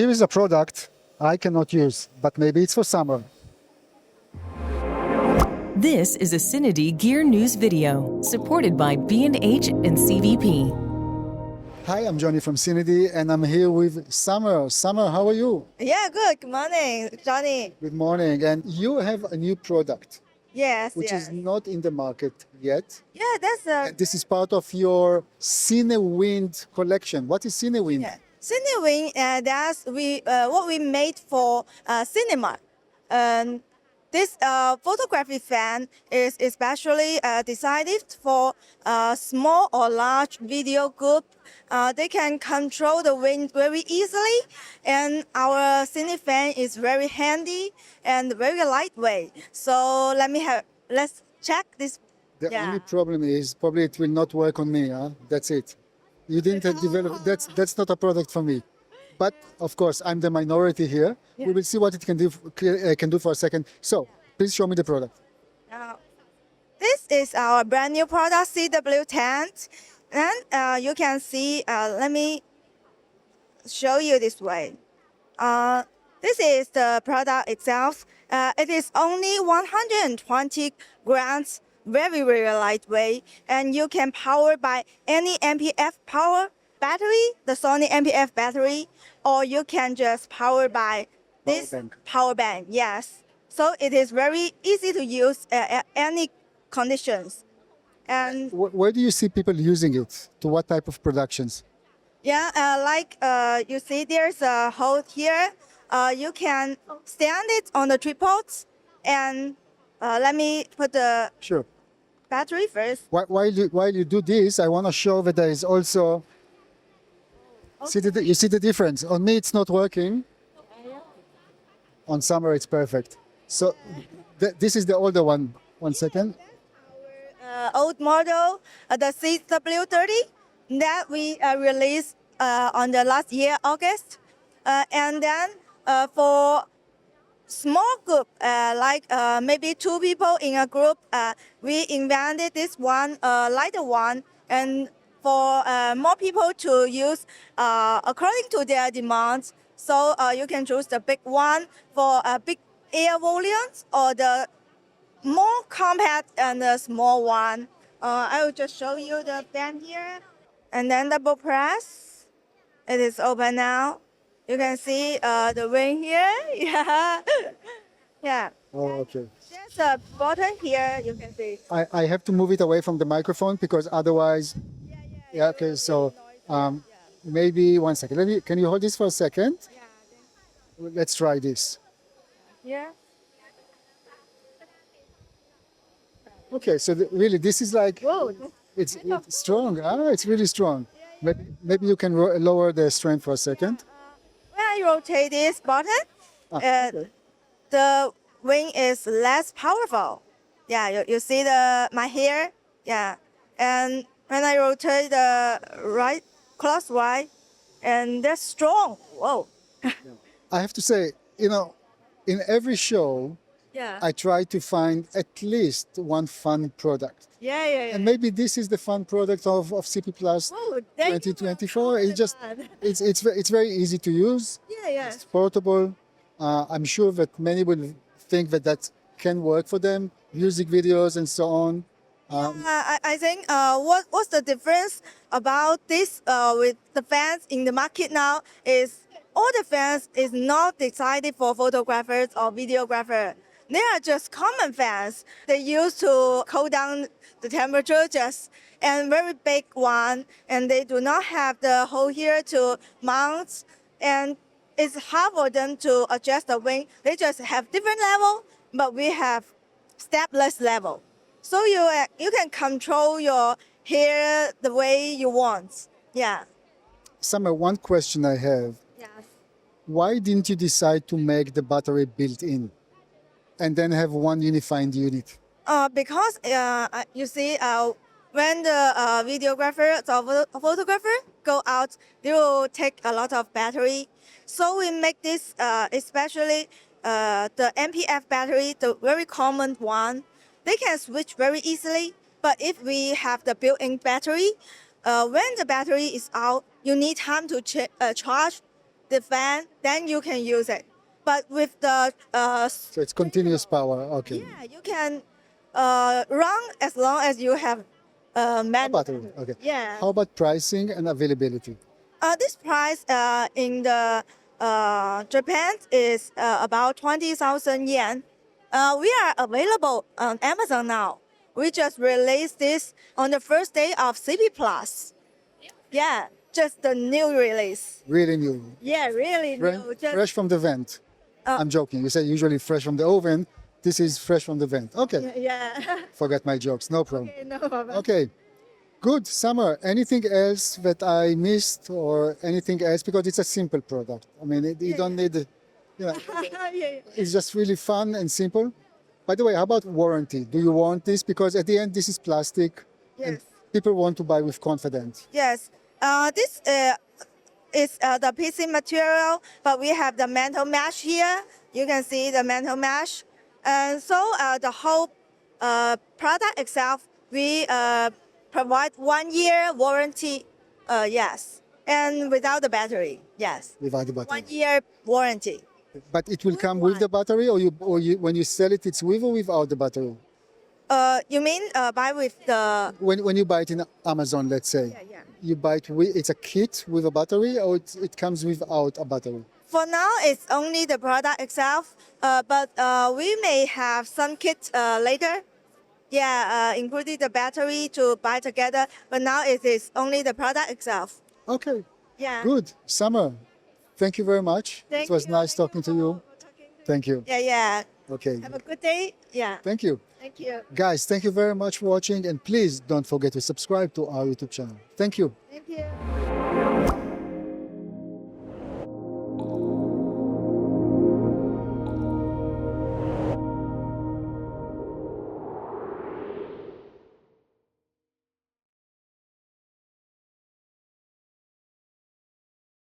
Here is a product I cannot use, but maybe it's for summer. This is a CineD Gear News video supported by B&H and CVP. Hi, I'm Johnny from CineD, and I'm here with Summer. Summer, how are you? Yeah, good. Good morning, Johnny. Good morning. And you have a new product, Yes, which yes. is not in the market yet. Yeah, that's a And this is part of your CineWind collection. What is CineWind? yeah. CineWind. That's what we made for cinema. Um, this photography fan is especially designed for small or large video group. They can control the wind very easily, and our cine fan is very handy and very lightweight. So let's check this. The Yeah. only problem is probably it will not work on me. Huh? That's it. You didn't develop. That's not a product for me. But of course, I'm the minority here. Yeah. We will see what it can do for a second. So please show me the product. This is our brand new product, CW10. And you can see, let me show you this way. This is the product itself. It is only 120 grams, very, very lightweight, and you can power by any MPF power battery, the Sony MPF battery, or you can just power by this power bank. Yes. So it is very easy to use at any conditions. And Where do you see people using it? To what type of productions? yeah, you see, there's a hole here. You can stand it on the tripods, and let me put the Sure. battery first. While you do this, I want to show that there is also. You see the difference. On me, it's not working. On Summer, it's perfect. So this is the older one. One second. Old model, the CW30 that we released on the last year, August. And then for small group, maybe two people in a group, we invented this one, lighter one, and for more people to use according to their demands. So you can choose the big one for big air volumes or the more compact and the small one. I will just show you the fan here. And then double press. It is open now. You can see the ring here. Yeah. Yeah. Oh, okay. There's a button here. You can see. I have to move it away from the microphone because otherwise. Yeah. Okay. So maybe 1 second. Can you hold this for a second? Let's try this. Yeah. Okay. So really, this is like. Whoa. It's strong. It's really strong. Maybe you can lower the strength for a second. When I rotate this button, Okay. the wing is less powerful. Yeah, you see my hair? Yeah. And when I rotate the right, clockwise, and that's strong. Whoa. I have to say, in every show, Yeah. I try to find at least one fun product. Yeah. And maybe this is the fun product of CP Plus Oh, thank you for 2024. that. It's very easy to use. Yeah. It's portable. I'm sure that many will think that can work for them. Music videos and so on. I think what's the difference about this with the fans in the market now is all the fans is not decided for photographers or videographers. They are just common fans. They used to cool down the temperature and very big one, and they do not have the hole here to mount, and it's hard for them to adjust the wing. They just have different level, but we have stepless level. So you can control your hair the way you want. Yeah. Summer, one question I have. Yes. Why didn't you decide to make the battery built-in and then have one unified unit? Because you see, when the videographer or photographer go out, they will take a lot of battery. So we make this, especially the MPF battery, the very common one. They can switch very easily. But if we have the built-in battery, when the battery is out, you need time to charge the fan, then you can use it. But with the So it's continuous power. Okay. yeah, you can run as long as you have manual Battery. Okay. Yeah. How about pricing and availability? This price in the Japan is about 20,000 yen. We are available on Amazon now. We just released this on the first day of CP Plus. Yeah, just the new release. Really new. Yeah, really new. Just, Fresh from the vent. I'm joking. You say usually fresh from the oven. This is fresh from the vent. Okay. yeah. Forget my jokes. No problem. Okay, no problem. Okay. Good. Summer, anything else that I missed or anything else? Because it's a simple product. I mean, you don't need, yeah. it's just really fun and simple. By the way, how about warranty? Do you want this? Because at the end, this is plastic and Yes. people want to buy with confidence. Yes. This is the PC material, but we have the metal mesh here. You can see the metal mesh. And so the whole product itself, we provide 1 year warranty, yes. And without the battery, yes. Without the battery. 1 year warranty. But it will come with the battery, or when you sell it, it's with or without the battery? You mean buy with the... When you buy it in Amazon, let's say, yeah. you buy it with, it's a kit with a battery, or it comes without a battery? For now, it's only the product itself, but we may have some kits later. Yeah, including the battery to buy together. But now it is only the product itself. Okay, Yeah. good. Summer, thank you very much. Thank It was you. nice talking to you. for talking to me. Thank you. Yeah. Okay, Have a good day. Yeah. thank you. Thank you. Guys, thank you very much for watching, and please don't forget to subscribe to our YouTube channel. Thank you. Thank you.